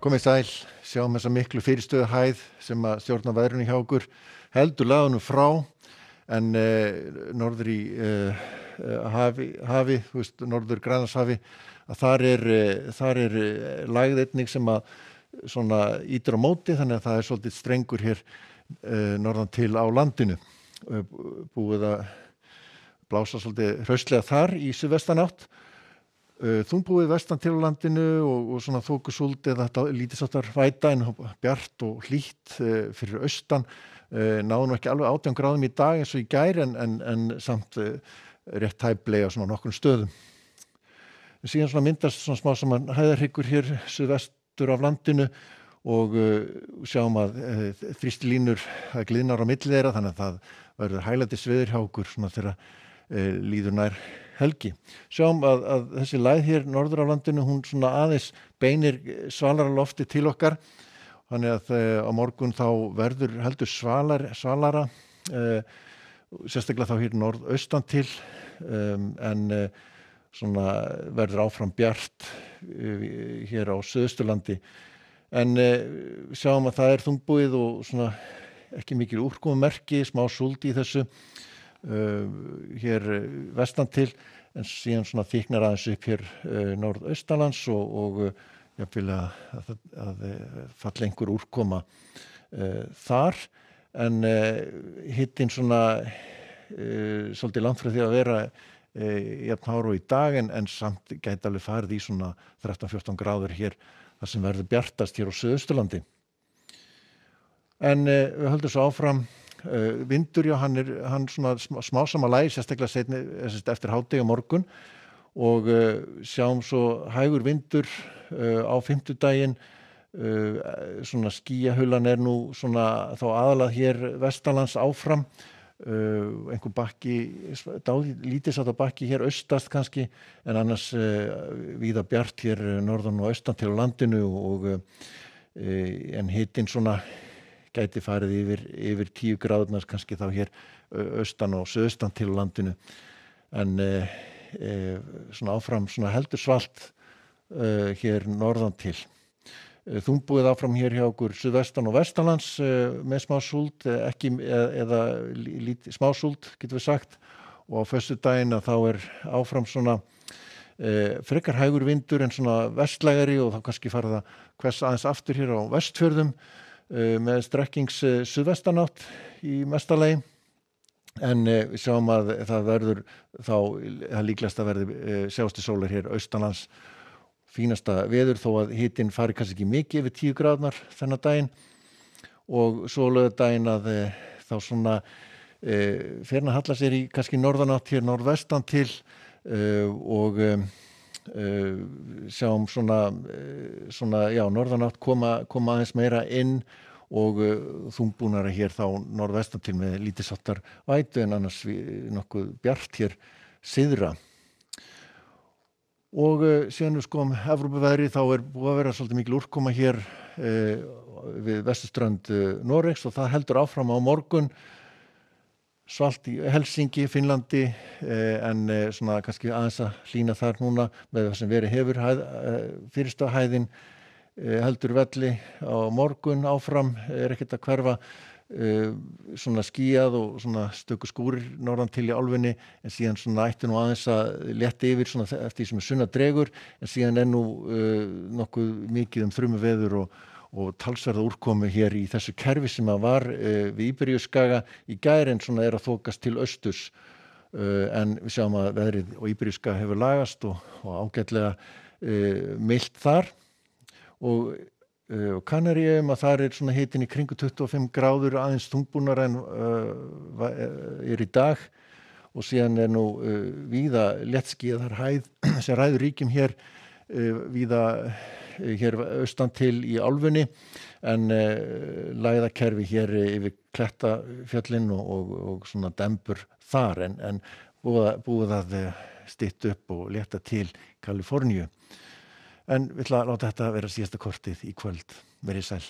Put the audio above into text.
Komið sæl, sjáum þessa miklu fyrirstöðuhæð sem að stjórna veðrinu hjá okkur heldur lagunum frá en norður í hafi, þú veist, norður Grænlandshafi, að þar er lægð einnig sem að svona ítur á móti, þannig að það er svolítið strengur hér norðan til á landinu. Búið að blása svolítið hraustlega þar í suðvestanátt. Þungbúið vestan til á landinu og svona þokusúld eða þetta lítisháttar væta en bjart og hlýtt fyrir austan. Náðu nú ekki alveg 18 gráðum í dag eins og í gær en samt rétt tæplega svona nokkrum stöðum. Síðan svona myndast svona smá saman hæðarhryggur hér suðvestur af landinu og sjáum að þrýstilínur það gliðnar á milli þeirra, þannig að það verður hæglætisveður hjá okkur svona þegar líður nær helgi. Sjáum að þessi lægð hér norður af landinu, hún svona aðeins beinir svalara lofti til okkar, þannig að á morgun þá verður heldur svalara, sérstaklega þá hér norðaustan til, en svona verður áfram bjart hér á Suðausturlandi. En sjáum að það er þungbúið og svona ekki mikil úrkomumerki, smá súld í þessu hér vestan til, en síðan svona þyknar aðeins upp hér norðaustanlands og jafnvel að falla einhver úrkoma þar, en hitinn svona svolítið langt frá því að vera jafn hár og í dag, en samt gæti alveg farið í svona 13-14 gráður hér, þar sem verður bjartast hér á Suðausturlandi. En við höldum svo áfram. Vindur, já, hann svona smá sama lægir, sérstaklega seinni eftir hádegi á morgun og sjáum svo hægur vindur á fimmtudaginn, svona skýjahullan er nú svona þá aðallega hér vestanlands áfram, einhver bakki, lítilsháttar bakki hér austast kannski, en annars víða bjart hér norðan og austan til á landinu en hitinn svona gæti farið yfir 10 gráðurnar kannski þá hér austan og suðaustan til á landinu, en svona áfram svona heldur svalt hér norðan til. Þungbúið áfram hér hjá okkur suðvestan og vestanlands með smá súld, ekki eða smá súld getum við sagt, og á föstudaginn að þá er áfram svona frekar hægur vindur en svona vestlægari og þá kannski farið að hvessa aðeins aftur hér á Vestfjörðum með strekkings suðvestanátt í mestalagi, en við sjáum að það verður þá það líklegast að verði sjást í sólar hér austanlands, fínasta veður þó að hitinn fari kannski ekki mikið yfir 10 gráðnar þennan daginn, og svo laugardaginn að þá svona fer að halla sér í kannski norðanátt hér norðvestan til og sjáum svona já, norðanátt koma aðeins meira inn og þungbúnara hér þá norðvestan til með lítisháttar vætu, en annars nokkuð bjart hér syðra. Og síðan við skoðum Evrópuveðri, þá er búið að vera svolítið mikil úrkoma hér við vesturströnd Noregs og það heldur áfram á morgun, svalt í Helsingi, Finnlandi, en svona kannski aðeins að hlýna þar núna með það sem verið hefur. Fyrirstöðuhæðin heldur velli á morgun áfram, er ekkert að hverfa, svona skýjað og svona stöku skúrir norðan til í álfunni, en síðan svona ætti nú aðeins að létta yfir svona eftir því sem sunna dregur, en síðan er nú nokkuð mikið þrumuveður og talsverða úrkomu hér í þessu kerfi sem að var við Íberíuskaga í gær, en svona er að þokast til austurs, en við sjáum að veðrið og Íberíuskaga hefur lagast og ágætlega milt þar, og Kanaríeyjum að þar er svona hitinn í kringu 25 gráður, aðeins þungbúnara en er í dag, og síðan er nú víða léttskýjað hæð sem ræður ríkjum hér víða hér austan til í álfunni, en lægðakerfi hér yfir Klettafjöllin og svona dembur þar, en búið að stytta upp og létta til Kaliforníu. En við ætla að láta þetta vera síðasta kortið í kvöld. Verið sæl.